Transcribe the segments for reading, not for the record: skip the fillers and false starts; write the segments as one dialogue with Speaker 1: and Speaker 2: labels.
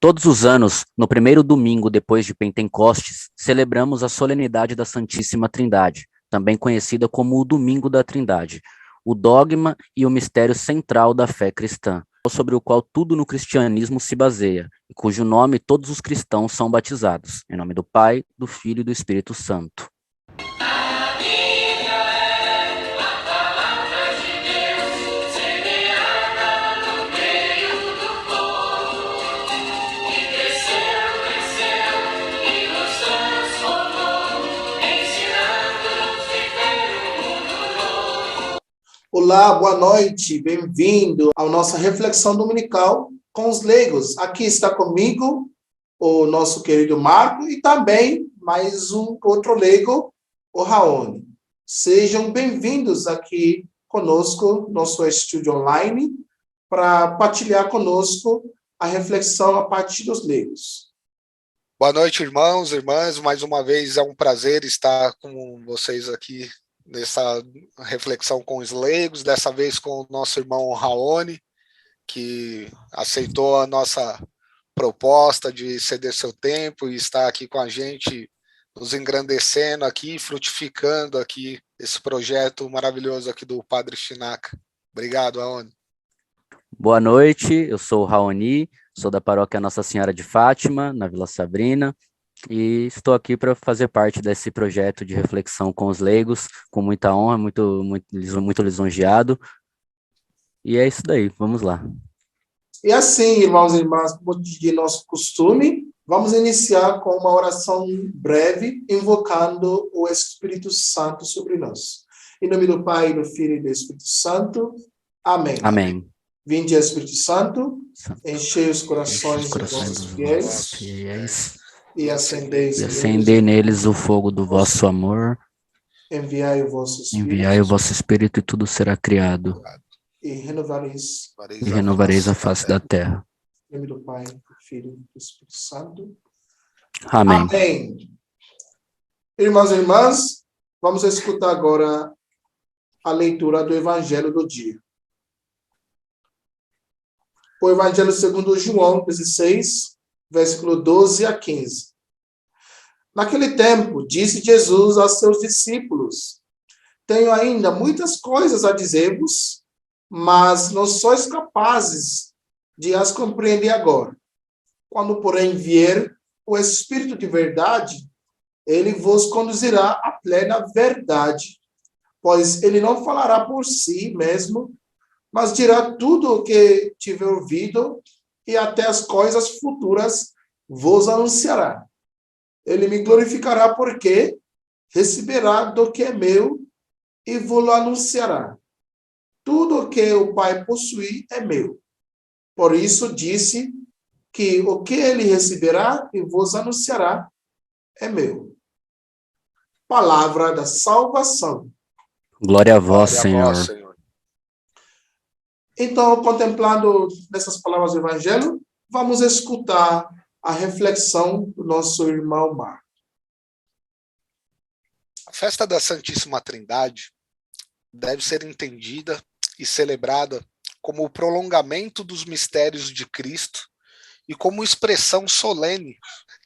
Speaker 1: Todos os anos, no primeiro domingo depois de Pentecostes, celebramos a solenidade da Santíssima Trindade, também conhecida como o Domingo da Trindade, o dogma e o mistério central da fé cristã, sobre o qual tudo no cristianismo se baseia, e cujo nome todos os cristãos são batizados, em nome do Pai, do Filho e do Espírito Santo.
Speaker 2: Olá, boa noite, bem-vindo à nossa reflexão dominical com os leigos. Aqui está comigo o nosso querido Marco e também mais um outro leigo, o Raoni. Sejam bem-vindos aqui conosco, nosso estúdio online, para partilhar conosco a reflexão a partir dos leigos.
Speaker 3: Boa noite, irmãos, irmãs. Mais uma vez é um prazer estar com vocês aqui nessa reflexão com os leigos, dessa vez com o nosso irmão Raoni, que aceitou a nossa proposta de ceder seu tempo e está aqui com a gente, nos engrandecendo aqui, frutificando aqui esse projeto maravilhoso aqui do Padre Chinaka. Obrigado, Raoni.
Speaker 1: Boa noite, eu sou o Raoni, sou da paróquia Nossa Senhora de Fátima, na Vila Sabrina, e estou aqui para fazer parte desse projeto de reflexão com os leigos, com muita honra, muito lisonjeado. E é isso daí, vamos lá.
Speaker 2: E assim, irmãos e irmãs, como de nosso costume, vamos iniciar com uma oração breve, invocando o Espírito Santo sobre nós. Em nome do Pai, do Filho e do Espírito Santo. Amém.
Speaker 1: Amém.
Speaker 2: Vinde, Espírito Santo, enchei os corações dos vossos
Speaker 1: fiéis
Speaker 2: e
Speaker 1: acendei neles o fogo do vosso amor.
Speaker 2: Enviai o vosso
Speaker 1: Espírito e tudo será criado.
Speaker 2: E
Speaker 1: renovareis a face da terra.
Speaker 2: Em nome do Pai, do Filho e do Espírito Santo.
Speaker 1: Amém.
Speaker 2: Amém. Irmãos e irmãs, vamos escutar agora a leitura do Evangelho do dia. O Evangelho segundo João 16, versículo 12 a 15. Naquele tempo, disse Jesus aos seus discípulos: tenho ainda muitas coisas a dizer-vos, mas não sois capazes de as compreender agora. Quando, porém, vier o Espírito de verdade, ele vos conduzirá à plena verdade, pois ele não falará por si mesmo, mas dirá tudo o que tiver ouvido, e até as coisas futuras vos anunciará. Ele me glorificará, porque receberá do que é meu e vos anunciará. Tudo o que o Pai possui é meu. Por isso disse que o que ele receberá e vos anunciará é meu. Palavra da salvação.
Speaker 1: Glória a vós, Senhor.
Speaker 2: Então, contemplando nessas palavras do Evangelho, vamos escutar a reflexão do nosso irmão Marco.
Speaker 3: A festa da Santíssima Trindade deve ser entendida e celebrada como o prolongamento dos mistérios de Cristo e como expressão solene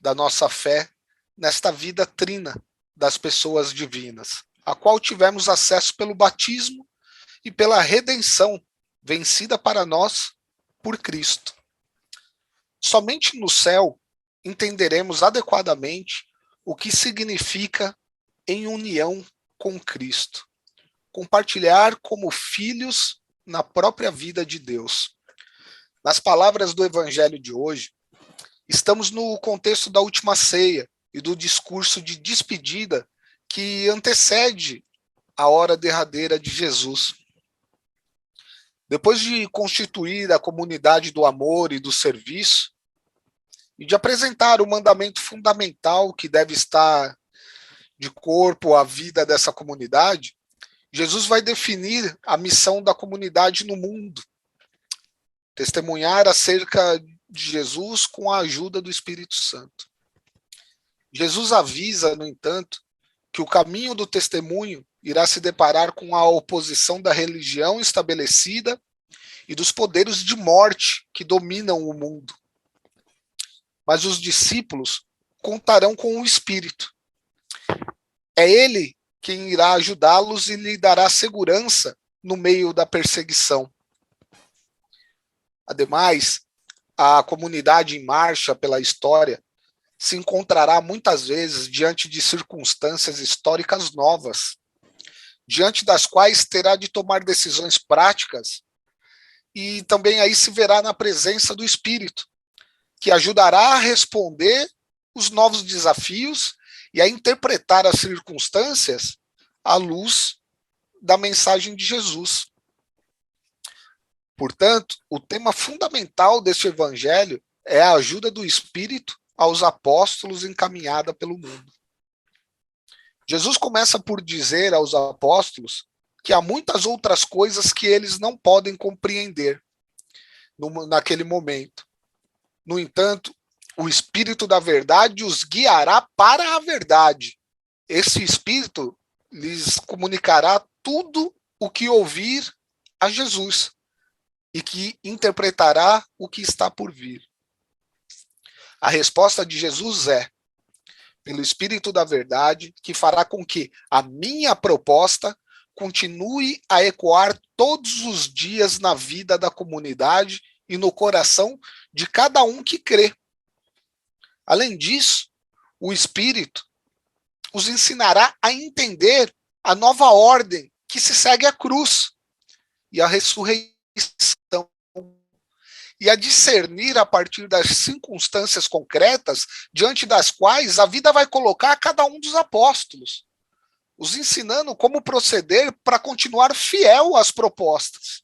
Speaker 3: da nossa fé nesta vida trina das pessoas divinas, a qual tivemos acesso pelo batismo e pela redenção vencida para nós por Cristo. Somente no céu entenderemos adequadamente o que significa em união com Cristo, compartilhar como filhos na própria vida de Deus. Nas palavras do Evangelho de hoje, estamos no contexto da última ceia e do discurso de despedida que antecede a hora derradeira de Jesus. Depois de constituir a comunidade do amor e do serviço, e de apresentar o mandamento fundamental que deve estar de corpo à vida dessa comunidade, Jesus vai definir a missão da comunidade no mundo. Testemunhar acerca de Jesus com a ajuda do Espírito Santo. Jesus avisa, no entanto, que o caminho do testemunho irá se deparar com a oposição da religião estabelecida e dos poderes de morte que dominam o mundo. mas os discípulos contarão com o Espírito. É ele quem irá ajudá-los e lhe dará segurança no meio da perseguição. Ademais, a comunidade em marcha pela história se encontrará muitas vezes diante de circunstâncias históricas novas, diante das quais terá de tomar decisões práticas, e também aí se verá na presença do Espírito, que ajudará a responder os novos desafios e a interpretar as circunstâncias à luz da mensagem de Jesus. Portanto, o tema fundamental deste evangelho é a ajuda do Espírito aos apóstolos encaminhada pelo mundo. Jesus começa por dizer aos apóstolos que há muitas outras coisas que eles não podem compreender naquele momento. No entanto, o Espírito da verdade os guiará para a verdade. Esse Espírito lhes comunicará tudo o que ouvir a Jesus e que interpretará o que está por vir. A resposta de Jesus é: pelo Espírito da verdade, que fará com que a minha proposta continue a ecoar todos os dias na vida da comunidade e no coração de cada um que crê. Além disso, o Espírito os ensinará a entender a nova ordem que se segue à cruz e à ressurreição, e a discernir a partir das circunstâncias concretas diante das quais a vida vai colocar cada um dos apóstolos, os ensinando como proceder para continuar fiel às propostas.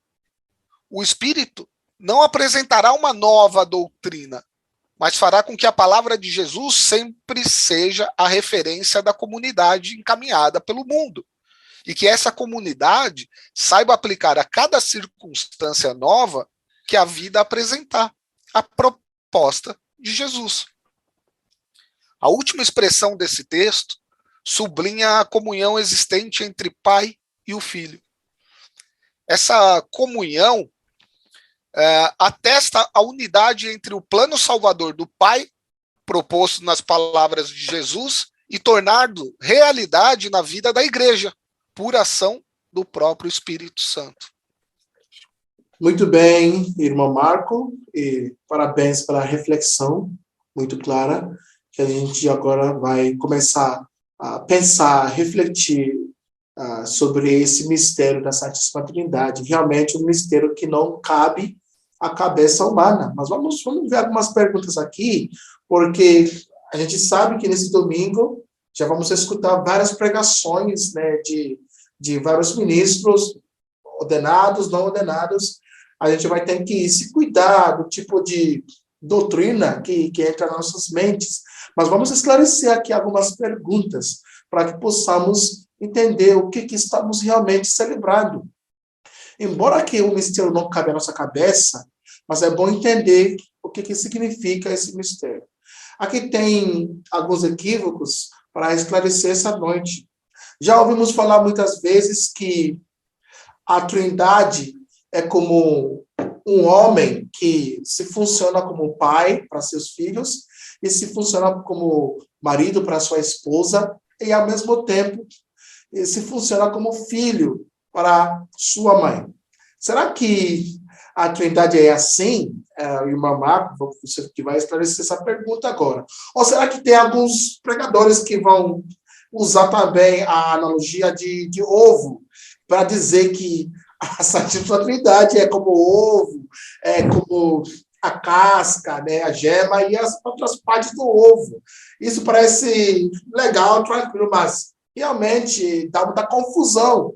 Speaker 3: O Espírito não apresentará uma nova doutrina, mas fará com que a palavra de Jesus sempre seja a referência da comunidade encaminhada pelo mundo, e que essa comunidade saiba aplicar a cada circunstância nova que a vida apresentar, a proposta de Jesus. A última expressão desse texto sublinha a comunhão existente entre Pai e o Filho. Essa comunhão atesta a unidade entre o plano salvador do Pai, proposto nas palavras de Jesus, e tornado realidade na vida da igreja, por ação do próprio Espírito Santo.
Speaker 2: Muito bem, irmão Marco, e parabéns pela reflexão muito clara, que a gente agora vai começar a pensar, a refletir sobre esse mistério da Santíssima Trindade. Realmente um mistério que não cabe à cabeça humana. Mas vamos ver algumas perguntas aqui, porque a gente sabe que nesse domingo já vamos escutar várias pregações, né, de vários ministros, ordenados, não ordenados. A gente vai ter que se cuidar do tipo de doutrina que entra nas nossas mentes. Mas vamos esclarecer aqui algumas perguntas para que possamos entender o que estamos realmente celebrando. Embora que o mistério não cabe à nossa cabeça, mas é bom entender o que significa esse mistério. Aqui tem alguns equívocos para esclarecer essa noite. Já ouvimos falar muitas vezes que a Trindade é como um homem que se funciona como pai para seus filhos e se funciona como marido para sua esposa e, ao mesmo tempo, se funciona como filho para sua mãe. Será que a Trindade é assim? Irmã Marco, você que vai esclarecer essa pergunta agora. Ou será que tem alguns pregadores que vão usar também a analogia de ovo para dizer que a Santíssima Trindade é como o ovo, é como a casca, né, a gema e as outras partes do ovo. Isso parece legal, tranquilo, mas realmente dá muita confusão.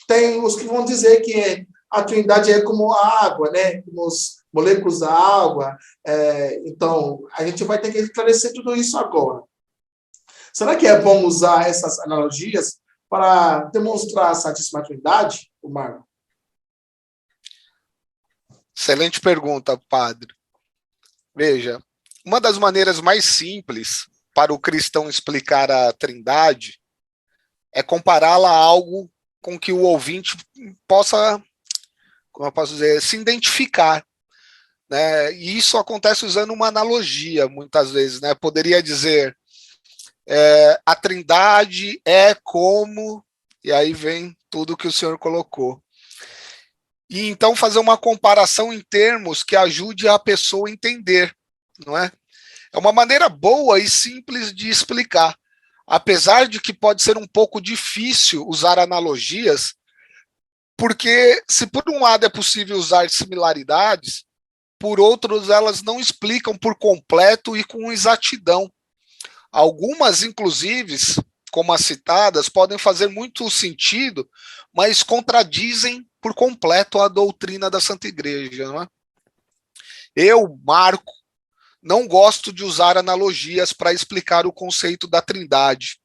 Speaker 2: Tem os que vão dizer que a Trindade é como a água, né, como os moléculas da água. Então, a gente vai ter que esclarecer tudo isso agora. Será que é bom usar essas analogias para demonstrar a Santíssima Trindade, Marco?
Speaker 3: Excelente pergunta, padre. Veja, uma das maneiras mais simples para o cristão explicar a Trindade é compará-la a algo com que o ouvinte possa, como eu posso dizer, se identificar. né? E isso acontece usando uma analogia, muitas vezes, né? Poderia dizer, a Trindade é como, e aí vem tudo que o senhor colocou. E então fazer uma comparação em termos que ajude a pessoa a entender, não é? É uma maneira boa e simples de explicar, apesar de que pode ser um pouco difícil usar analogias, porque se por um lado é possível usar similaridades, por outros elas não explicam por completo e com exatidão. Algumas, inclusive, como as citadas, podem fazer muito sentido, mas contradizem por completo a doutrina da Santa Igreja. Não é? Eu, Marco, não gosto de usar analogias para explicar o conceito da Trindade,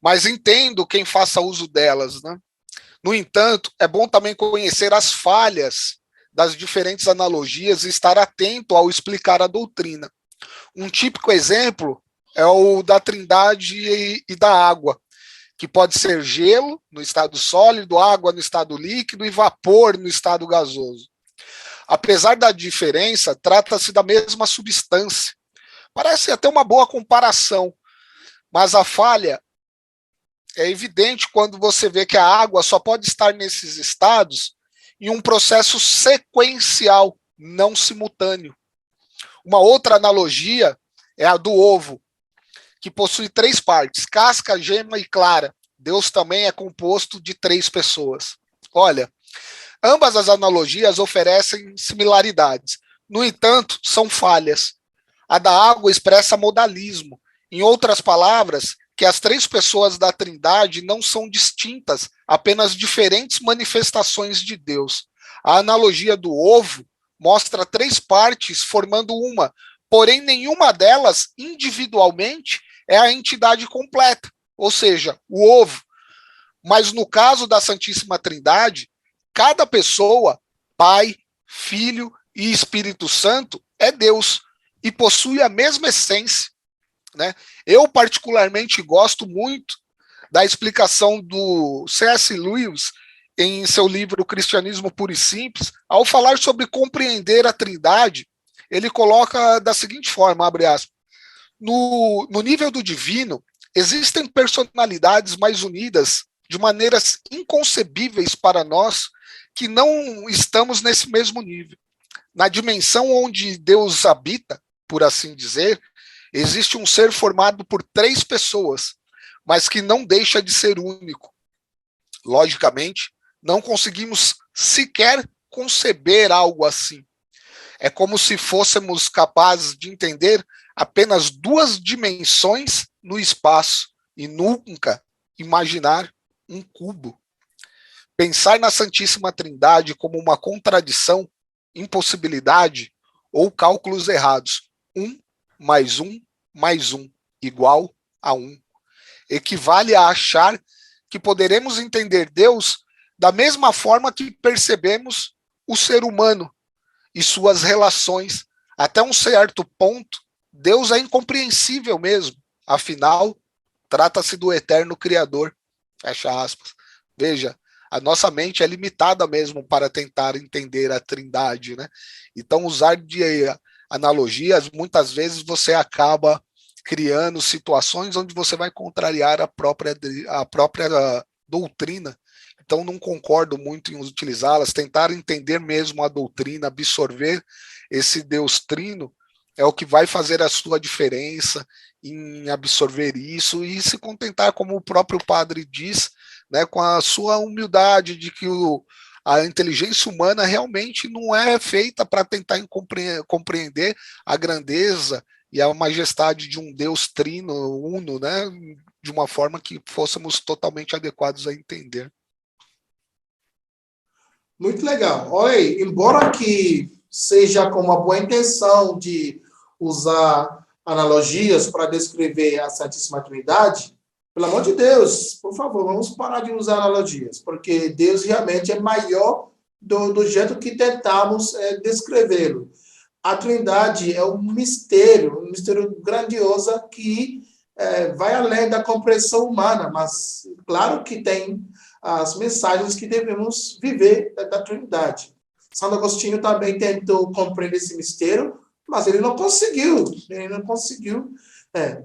Speaker 3: mas entendo quem faça uso delas. Né? No entanto, é bom também conhecer as falhas das diferentes analogias e estar atento ao explicar a doutrina. Um típico exemplo é o da Trindade e da água, que pode ser gelo no estado sólido, água no estado líquido e vapor no estado gasoso. Apesar da diferença, trata-se da mesma substância. Parece até uma boa comparação, mas a falha é evidente quando você vê que a água só pode estar nesses estados em um processo sequencial, não simultâneo. Uma outra analogia é a do ovo, que possui 3 partes, casca, gema e clara. Deus também é composto de 3 pessoas. Olha, ambas as analogias oferecem similaridades. No entanto, são falhas. A da água expressa modalismo. Em outras palavras, que as 3 pessoas da Trindade não são distintas, apenas diferentes manifestações de Deus. A analogia do ovo mostra 3 partes formando uma, porém nenhuma delas, individualmente, é a entidade completa, ou seja, o ovo. Mas no caso da Santíssima Trindade, cada pessoa, Pai, Filho e Espírito Santo, é Deus e possui a mesma essência. Né? Eu particularmente gosto muito da explicação do C.S. Lewis em seu livro Cristianismo Puro e Simples, ao falar sobre compreender a Trindade, ele coloca da seguinte forma, abre aspas, no nível do divino, existem personalidades mais unidas de maneiras inconcebíveis para nós que não estamos nesse mesmo nível. Na dimensão onde Deus habita, por assim dizer, existe um ser formado por 3 pessoas, mas que não deixa de ser único. Logicamente, não conseguimos sequer conceber algo assim. É como se fôssemos capazes de entender apenas 2 dimensões no espaço e nunca imaginar um cubo. Pensar na Santíssima Trindade como uma contradição, impossibilidade ou cálculos errados. 1 mais 1 mais 1 igual a 1. Equivale a achar que poderemos entender Deus da mesma forma que percebemos o ser humano e suas relações. Até um certo ponto, Deus é incompreensível mesmo. Afinal, trata-se do eterno Criador. Fecha aspas. Veja, a nossa mente é limitada mesmo para tentar entender a Trindade, né? Então, usar de analogias, muitas vezes você acaba criando situações onde você vai contrariar a própria doutrina. Então, não concordo muito em utilizá-las, tentar entender mesmo a doutrina, absorver esse Deus trino, é o que vai fazer a sua diferença em absorver isso e se contentar, como o próprio padre diz, né, com a sua humildade de que a inteligência humana realmente não é feita para tentar compreender a grandeza e a majestade de um Deus trino, uno, né, de uma forma que fôssemos totalmente adequados a entender.
Speaker 2: Muito legal. Olha aí, embora que seja com uma boa intenção de usar analogias para descrever a Santíssima Trindade, pelo amor de Deus, por favor, vamos parar de usar analogias, porque Deus realmente é maior do jeito que tentamos descrevê-lo. A Trindade é um mistério grandioso que vai além da compreensão humana, mas claro que tem as mensagens que devemos viver da Trindade. Santo Agostinho também tentou compreender esse mistério, mas ele não conseguiu.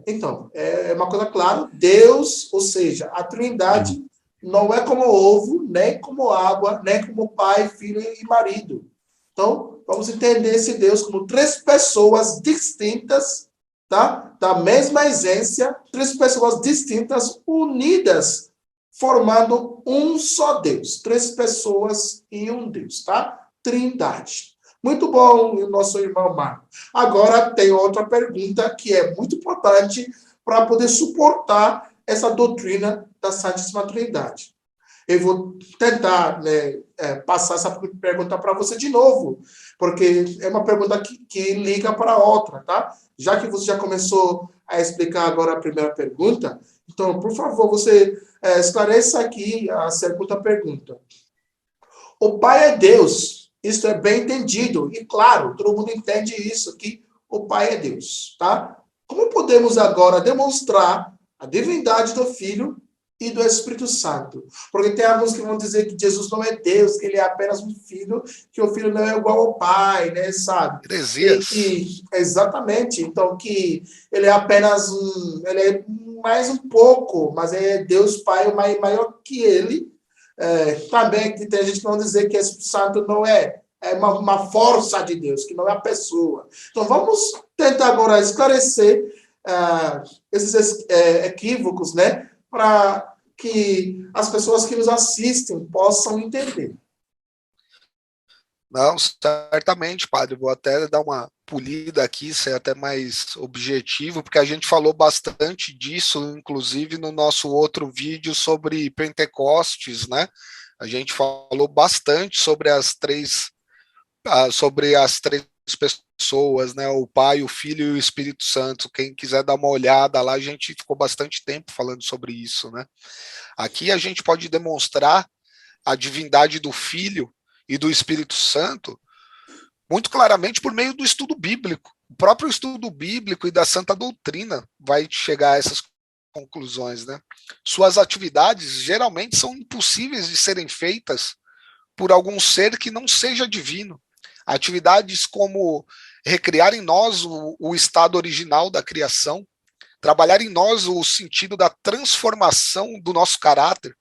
Speaker 2: Então, é uma coisa clara, Deus, ou seja, a Trindade, não é como ovo, nem como água, nem como pai, filho e marido. Então, vamos entender esse Deus como três pessoas distintas, tá? Da mesma essência, três pessoas distintas, unidas, formando um só Deus. Três pessoas e um Deus, tá? Trindade. Muito bom, nosso irmão Marco. Agora tem outra pergunta que é muito importante para poder suportar essa doutrina da Santíssima Trindade. Eu vou tentar passar essa pergunta para você de novo, porque é uma pergunta que liga para a outra, tá? Já que você já começou a explicar agora a primeira pergunta, então, por favor, você esclareça aqui a segunda pergunta. O Pai é Deus, isso é bem entendido, e claro, todo mundo entende isso, que o Pai é Deus, tá? Como podemos agora demonstrar a divindade do Filho e do Espírito Santo? Porque tem alguns que vão dizer que Jesus não é Deus, que ele é apenas um filho, que o filho não é igual ao pai, né, sabe?
Speaker 3: Heresias.
Speaker 2: Exatamente. Então, que ele é apenas ele é mais um pouco, mas é Deus Pai maior que ele. Também tem gente que vão dizer que o Espírito Santo não é uma força de Deus, que não é a pessoa. Então, vamos tentar agora esclarecer esses equívocos, né? Para que as pessoas que nos assistem possam entender.
Speaker 3: Não, certamente, padre. Vou até dar uma polida aqui, ser até mais objetivo, porque a gente falou bastante disso, inclusive no nosso outro vídeo sobre Pentecostes, né? A gente falou bastante sobre as três pessoas, né? O Pai, o Filho e o Espírito Santo. Quem quiser dar uma olhada lá, a gente ficou bastante tempo falando sobre isso, né? Aqui a gente pode demonstrar a divindade do Filho e do Espírito Santo muito claramente por meio do estudo bíblico. O próprio estudo bíblico e da santa doutrina vai chegar a essas conclusões, né? Suas atividades geralmente são impossíveis de serem feitas por algum ser que não seja divino. Atividades como recriar em nós o estado original da criação, trabalhar em nós o sentido da transformação do nosso caráter,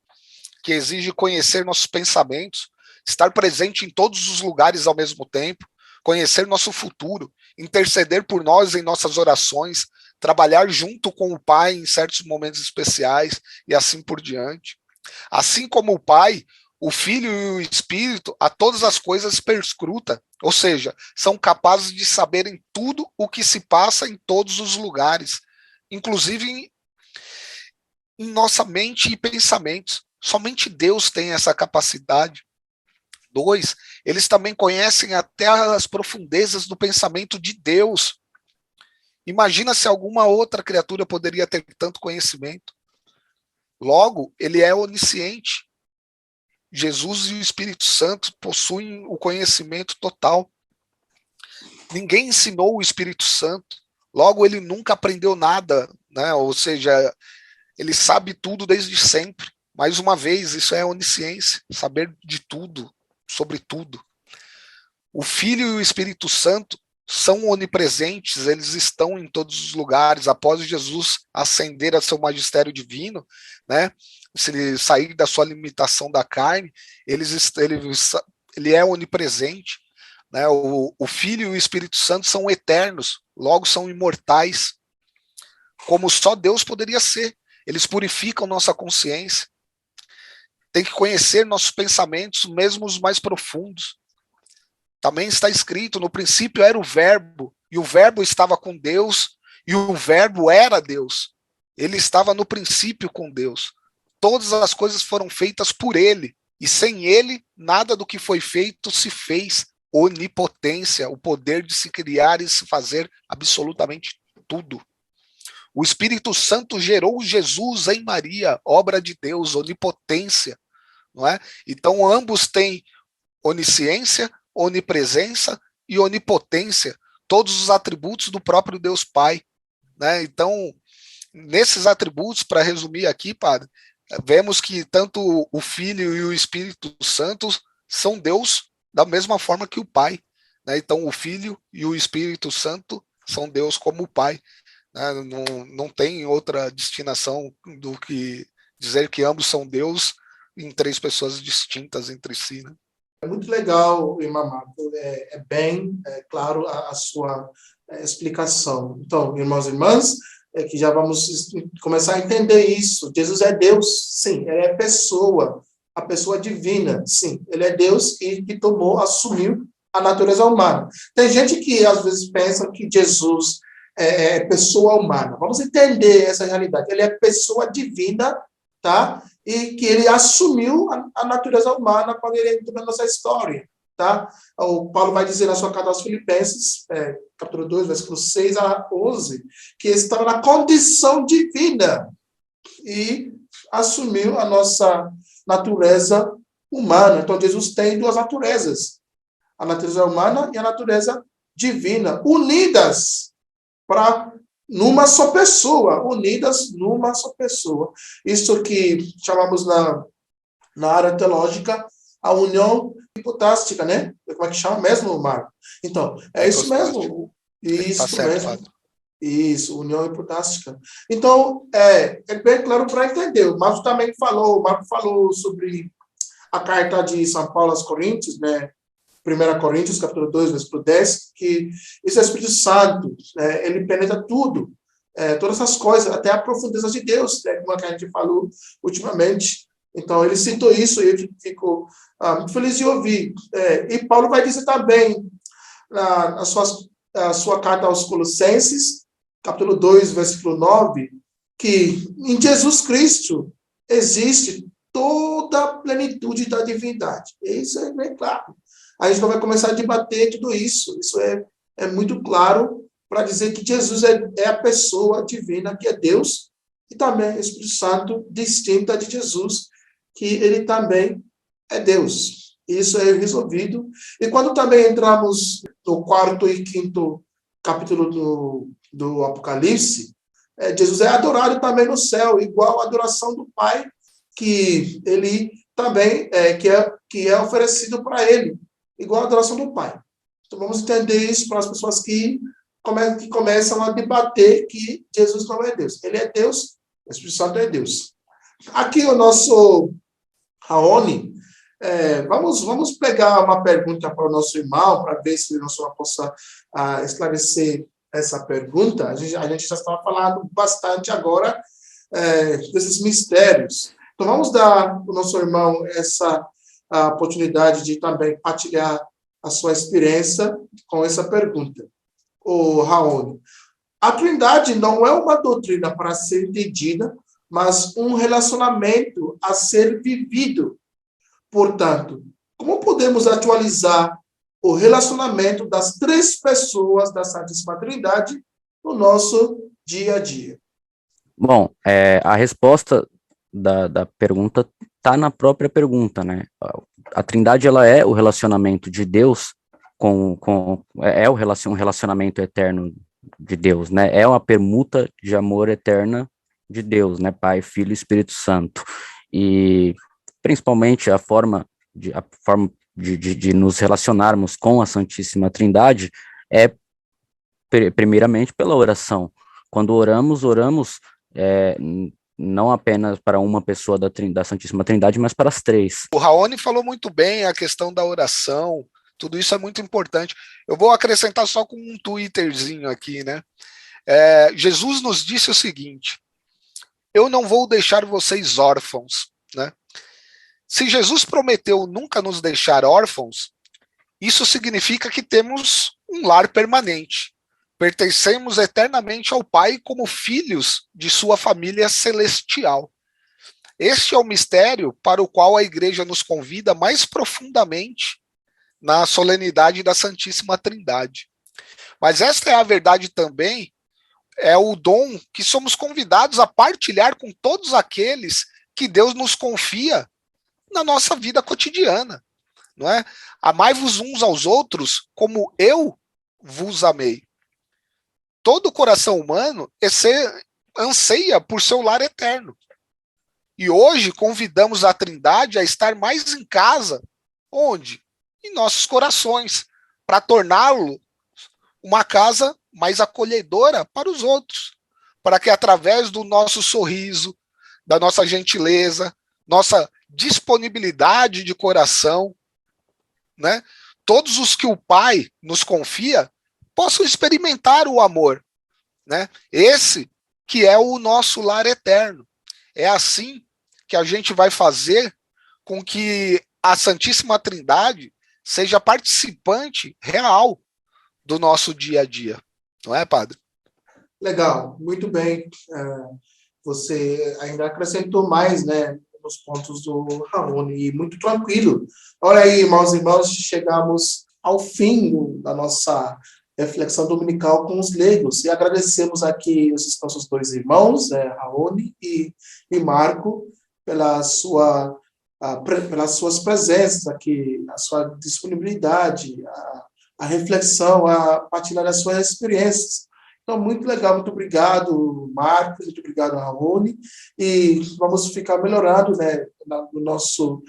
Speaker 3: que exige conhecer nossos pensamentos, estar presente em todos os lugares ao mesmo tempo, conhecer nosso futuro, interceder por nós em nossas orações, trabalhar junto com o Pai em certos momentos especiais e assim por diante. Assim como o Pai, o Filho e o Espírito a todas as coisas perscruta, ou seja, são capazes de saberem tudo o que se passa em todos os lugares, inclusive em nossa mente e pensamentos. Somente Deus tem essa capacidade. 2, eles também conhecem até as profundezas do pensamento de Deus. Imagina se alguma outra criatura poderia ter tanto conhecimento. Logo, ele é onisciente. Jesus e o Espírito Santo possuem o conhecimento total. Ninguém ensinou o Espírito Santo. Logo, ele nunca aprendeu nada, né? Ou seja, ele sabe tudo desde sempre. Mais uma vez, isso é onisciência, saber de tudo, sobre tudo. O Filho e o Espírito Santo são onipresentes, eles estão em todos os lugares. Após Jesus ascender a seu magistério divino, né, se ele sair da sua limitação da carne, ele é onipresente. Né, o Filho e o Espírito Santo são eternos, logo são imortais, como só Deus poderia ser. Eles purificam nossa consciência. Tem que conhecer nossos pensamentos, mesmo os mais profundos. Também está escrito, no princípio era o Verbo, e o Verbo estava com Deus, e o Verbo era Deus. Ele estava no princípio com Deus. Todas as coisas foram feitas por ele, e sem ele, nada do que foi feito se fez. Onipotência, o poder de se criar e se fazer absolutamente tudo. O Espírito Santo gerou Jesus em Maria, obra de Deus, onipotência. Não é? Então, ambos têm onisciência, onipresença e onipotência, todos os atributos do próprio Deus Pai. Né? Então, nesses atributos, para resumir aqui, padre, vemos que tanto o Filho e o Espírito Santo são Deus da mesma forma que o Pai, né? Então o Filho e o Espírito Santo são Deus como o Pai, né? Não tem outra destinação do que dizer que ambos são Deus em três pessoas distintas entre si, né?
Speaker 2: É muito legal, irmão Marco, é bem claro a sua explicação. Então, irmãos e irmãs, que já vamos começar a entender isso. Jesus é Deus, sim, ele é pessoa, a pessoa divina, sim, ele é Deus que assumiu a natureza humana. Tem gente que às vezes pensa que Jesus é pessoa humana. Vamos entender essa realidade. Ele é pessoa divina, tá? E que ele assumiu a natureza humana quando ele entrou na nossa história, tá? O Paulo vai dizer na sua carta aos Filipenses, capítulo 2, versículo 6 a 11, que estava na condição divina e assumiu a nossa natureza humana. Então, Jesus tem duas naturezas, a natureza humana e a natureza divina, unidas numa só pessoa, unidas numa só pessoa. Isso que chamamos na área teológica a união hipotástica, né? Como é que chama mesmo, Marco? Então, é isso mesmo. Isso mesmo. Isso, união hipotástica. Então, é bem claro para entender. O Marco falou sobre a carta de São Paulo aos Coríntios, né? 1 Coríntios, capítulo 2, versículo 10, que esse Espírito Santo, ele penetra tudo, todas as coisas, até a profundeza de Deus, como a gente falou ultimamente. Então, ele citou isso e eu fico muito feliz de ouvir. E Paulo vai dizer também, na sua carta aos Colossenses, capítulo 2, versículo 9, que em Jesus Cristo existe toda a plenitude da divindade. Isso é bem claro. A gente não vai começar a debater tudo isso. Isso é muito claro para dizer que Jesus é a pessoa divina, que é Deus, e também o Espírito Santo, distinta de Jesus, que ele também é Deus. Isso é resolvido. E quando também entramos no 4º e 5º capítulo do Apocalipse, Jesus é adorado também no céu, igual a adoração do Pai, que ele também que é oferecido para ele, igual a adoração do Pai. Então vamos entender isso para as pessoas que começam a debater que Jesus não é Deus. Ele é Deus, o Espírito Santo é Deus. Aqui o nosso Raoni, vamos pegar uma pergunta para o nosso irmão, para ver se o nosso irmão possa esclarecer essa pergunta. A gente já estava falando bastante agora desses mistérios. Então vamos dar ao nosso irmão a oportunidade de também partilhar a sua experiência com essa pergunta. O Raoni, a Trindade não é uma doutrina para ser entendida, mas um relacionamento a ser vivido. Portanto, como podemos atualizar o relacionamento das três pessoas da Santíssima Trindade no nosso dia a dia?
Speaker 1: Bom, a resposta da pergunta está na própria pergunta, né? A Trindade, ela é o relacionamento de Deus um relacionamento eterno de Deus, né? É uma permuta de amor eterna de Deus, né? Pai, Filho e Espírito Santo. E principalmente a forma de nos relacionarmos com a Santíssima Trindade é primeiramente pela oração. Quando oramos não apenas para uma pessoa da Santíssima Trindade, mas para as três.
Speaker 3: O Raoni falou muito bem a questão da oração, tudo isso é muito importante. Eu vou acrescentar só com um twitterzinho aqui, né? Jesus nos disse o seguinte: eu não vou deixar vocês órfãos, né? Se Jesus prometeu nunca nos deixar órfãos, isso significa que temos um lar permanente. Pertencemos eternamente ao Pai como filhos de sua família celestial. Este é o mistério para o qual a Igreja nos convida mais profundamente na solenidade da Santíssima Trindade. Mas esta é a verdade também, é o dom que somos convidados a partilhar com todos aqueles que Deus nos confia na nossa vida cotidiana, não é? Amai-vos uns aos outros como eu vos amei. Todo coração humano anseia por seu lar eterno. E hoje convidamos a Trindade a estar mais em casa. Onde? em nossos corações, para torná-lo uma casa mais acolhedora para os outros, para que através do nosso sorriso, da nossa gentileza, nossa disponibilidade de coração, né, todos os que o Pai nos confia possam experimentar o amor, né? Esse que é o nosso lar eterno. É assim que a gente vai fazer com que a Santíssima Trindade seja participante real do nosso dia a dia. Não é, padre?
Speaker 2: Legal, muito bem. Você ainda acrescentou mais, né, nos pontos do Raoni, e muito tranquilo. Olha aí, irmãos e irmãs, chegamos ao fim da nossa reflexão dominical com os leigos, e agradecemos aqui os nossos dois irmãos, Raoni e Marco, pelas suas presenças aqui, a sua disponibilidade, a reflexão, a partilhar das suas experiências. Então, muito legal, muito obrigado, Marcos, muito obrigado, Raoni, e vamos ficar melhorando, né, no nosso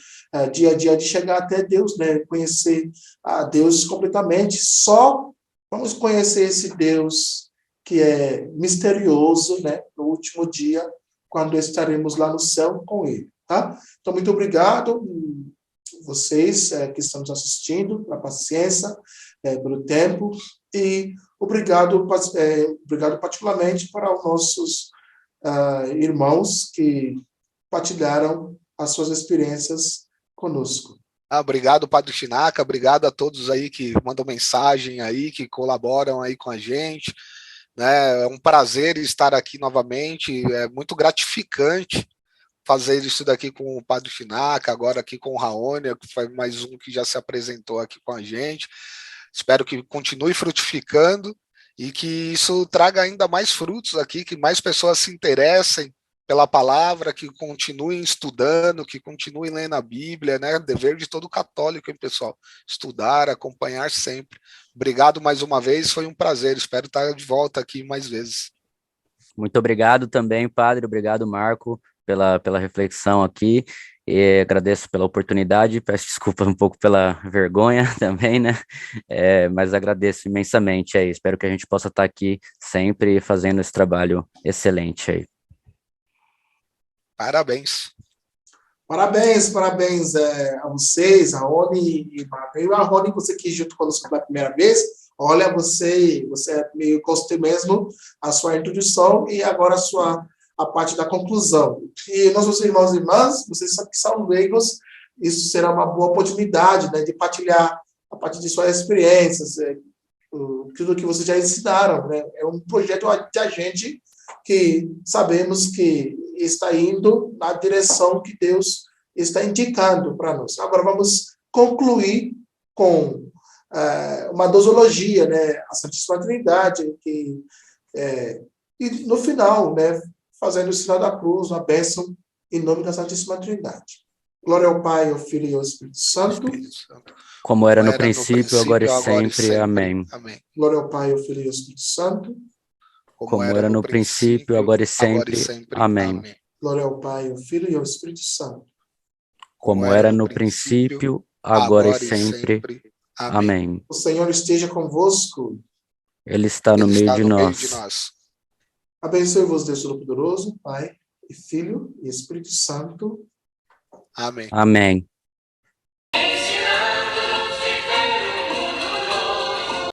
Speaker 2: dia a dia de chegar até Deus, né, conhecer a Deus completamente. Só vamos conhecer esse Deus que é misterioso, né, no último dia, quando estaremos lá no céu com Ele, tá? Então, muito obrigado, vocês que estão nos assistindo, pela paciência, pelo tempo, e obrigado particularmente para os nossos irmãos que partilharam as suas experiências conosco.
Speaker 3: Obrigado, Padre Chinaca, obrigado a todos aí que mandam mensagem aí, que colaboram aí com a gente, né? É um prazer estar aqui novamente, é muito gratificante fazer isso daqui com o Padre Chinaca, agora aqui com o Raoni, que foi mais um que já se apresentou aqui com a gente. Espero que continue frutificando e que isso traga ainda mais frutos aqui, que mais pessoas se interessem pela palavra, que continuem estudando, que continuem lendo a Bíblia, né? Dever de todo católico, hein, pessoal? Estudar, acompanhar sempre. Obrigado mais uma vez, foi um prazer. Espero estar de volta aqui mais vezes.
Speaker 1: Muito obrigado também, padre. Obrigado, Marco, pela reflexão aqui. E agradeço pela oportunidade, peço desculpas um pouco pela vergonha também, né? Mas agradeço imensamente aí. Espero que a gente possa estar aqui sempre fazendo esse trabalho excelente aí.
Speaker 3: Parabéns.
Speaker 2: Parabéns a vocês, a Rony e Marco. E a Rony, você que junto conosco pela primeira vez, olha, você meio gostei mesmo a sua introdução e agora a parte da conclusão. E nossos irmãos e irmãs, vocês que são leigos, isso será uma boa oportunidade, né, de partilhar a partir de suas experiências, tudo que vocês já ensinaram, né? É um projeto de a gente que sabemos que está indo na direção que Deus está indicando para nós. Agora vamos concluir com uma dosologia, né? A Santíssima Trindade, e no final, né, fazendo o sinal da cruz, uma bênção em nome da Santíssima Trindade. Glória ao Pai, ao Filho e ao Espírito Santo.
Speaker 1: Como era no princípio, agora e sempre. Amém.
Speaker 2: Glória ao Pai, ao Filho e ao Espírito Santo.
Speaker 1: Como era no princípio, agora e sempre. Amém.
Speaker 2: Glória ao Pai, ao Filho e ao Espírito Santo.
Speaker 1: Como era no princípio, agora e sempre. Amém.
Speaker 2: O Senhor esteja convosco.
Speaker 1: Ele está no meio de nós.
Speaker 2: Abençoe-vos, Deus Todo-Poderoso, Pai e Filho e Espírito Santo.
Speaker 3: Amém.
Speaker 1: Amém.